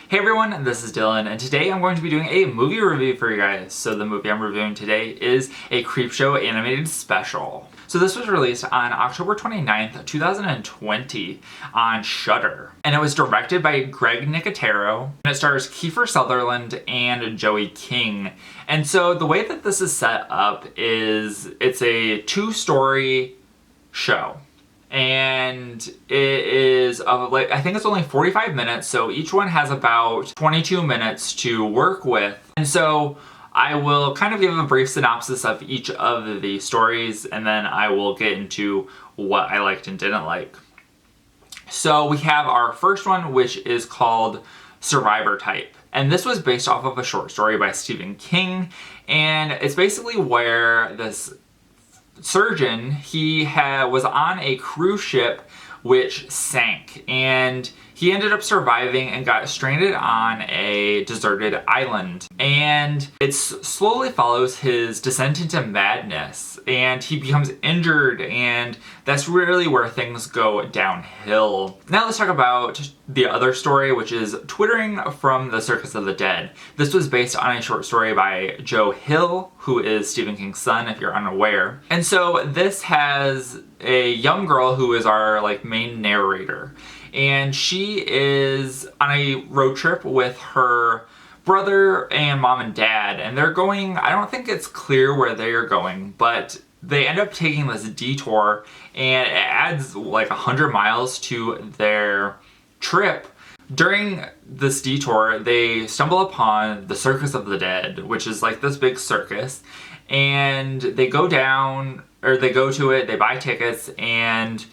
Hey everyone, this is Dylan, and today I'm going to be doing a movie review for you guys. So the movie I'm reviewing today is a Creepshow animated special. So this was released on October 29th, 2020 on Shudder. And it was directed by Greg Nicotero, and it stars Kiefer Sutherland and Joey King. And so the way that this is set up is it's a two-story show. And it is, I think it's only 45 minutes, so each one has about 22 minutes to work with. And so I will kind of give a brief synopsis of each of the stories, and then I will get into what I liked and didn't like. So we have our first one, which is called Survivor Type. And this was based off of a short story by Stephen King, and it's basically where this surgeon, he was on a cruise ship which sank, and he ended up surviving and got stranded on a deserted island. And it slowly follows his descent into madness, and he becomes injured, and that's really where things go downhill. Now let's talk about the other story, which is Twittering from the Circus of the Dead. This was based on a short story by Joe Hill, who is Stephen King's son, if you're unaware. And so this has a young girl who is our main narrator, and she is on a road trip with her brother and mom and dad, and they're going, I don't think it's clear where they are going, but they end up taking this detour, and it adds 100 miles to their trip. During this detour, they stumble upon the Circus of the Dead, which is this big circus, and they go down, or they go to it, they buy tickets, and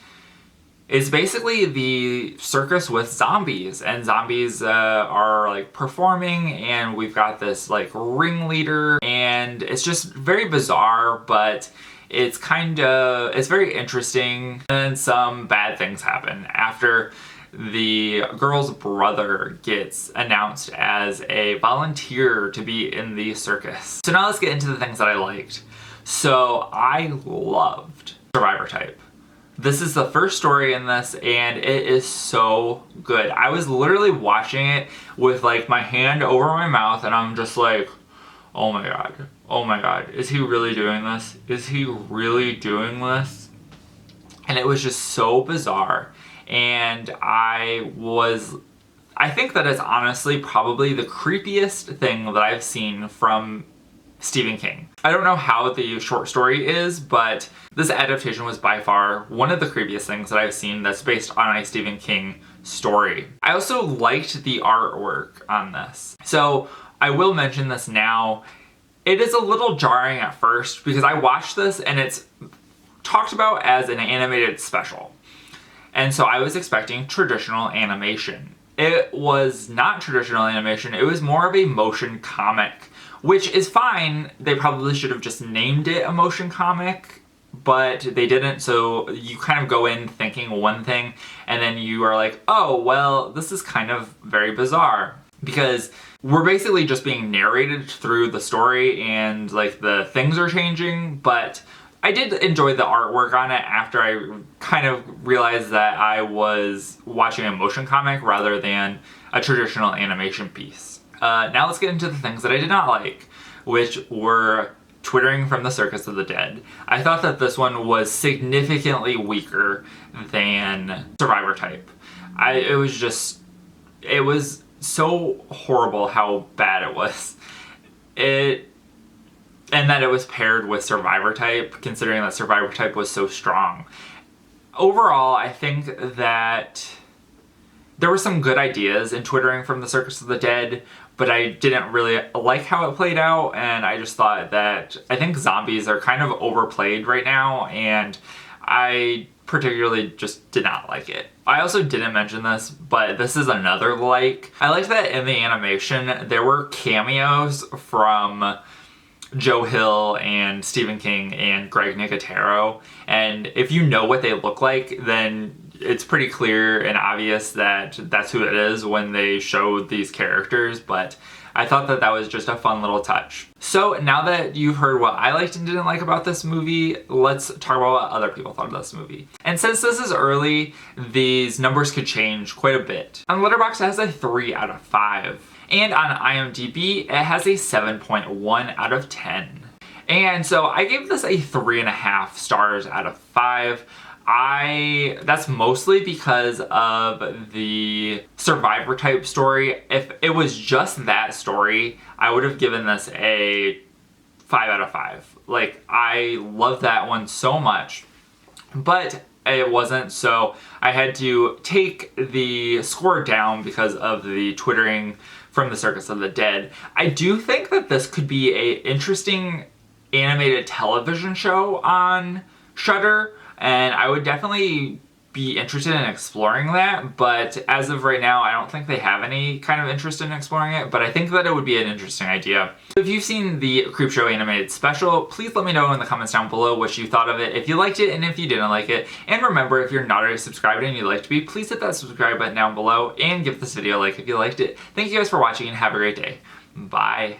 it's basically the circus with zombies, and zombies are performing, and we've got this ringleader, and it's just very bizarre, but it's very interesting. And some bad things happen after the girl's brother gets announced as a volunteer to be in the circus. So now let's get into the things that I liked. So I loved Survivor Type. This is the first story in this, and it is so good. I was literally watching it with my hand over my mouth, and I'm just oh my god, is he really doing this? Is he really doing this? And it was just so bizarre. And I think that is honestly probably the creepiest thing that I've seen from Stephen King. I don't know how the short story is, but this adaptation was by far one of the creepiest things that I've seen that's based on a Stephen King story. I also liked the artwork on this. So I will mention this now. It is a little jarring at first because I watched this and it's talked about as an animated special. And so I was expecting traditional animation. It was not traditional animation, it was more of a motion comic, which is fine. They probably should have just named it a motion comic, but they didn't, so you kind of go in thinking one thing, and then you are oh, well, this is kind of very bizarre, because we're basically just being narrated through the story, and the things are changing, but I did enjoy the artwork on it after I kind of realized that I was watching a motion comic rather than a traditional animation piece. Now let's get into the things that I did not like, which were Twittering from the Circus of the Dead. I thought that this one was significantly weaker than Survivor Type. It was so horrible how bad it was. And that it was paired with Survivor Type, considering that Survivor Type was so strong. Overall, I think that there were some good ideas in Twittering from the Circus of the Dead, but I didn't really like how it played out, and I just thought that I think zombies are kind of overplayed right now, and I particularly just did not like it. I also didn't mention this, but this is another I liked that in the animation there were cameos from Joe Hill and Stephen King and Greg Nicotero, and if you know what they look like, then it's pretty clear and obvious that that's who it is when they showed these characters, but I thought that that was just a fun little touch. So now that you've heard what I liked and didn't like about this movie, let's talk about what other people thought of this movie. And since this is early, these numbers could change quite a bit. On Letterboxd, it has a 3 out of 5. And on IMDb, it has a 7.1 out of 10. And so I gave this a 3.5 stars out of 5. That's mostly because of the survivor type story. If it was just that story, I would have given this a 5 out of 5. Like, I love that one so much, but it wasn't, so I had to take the score down because of the twittering from the Circus of the Dead. I do think that this could be a interesting animated television show on Shudder, and I would definitely be interested in exploring that, but as of right now, I don't think they have any kind of interest in exploring it, but I think that it would be an interesting idea. If you've seen the Creepshow animated special, please let me know in the comments down below what you thought of it, if you liked it and if you didn't like it. And remember, if you're not already subscribed and you'd like to be, please hit that subscribe button down below and give this video a like if you liked it. Thank you guys for watching and have a great day. Bye.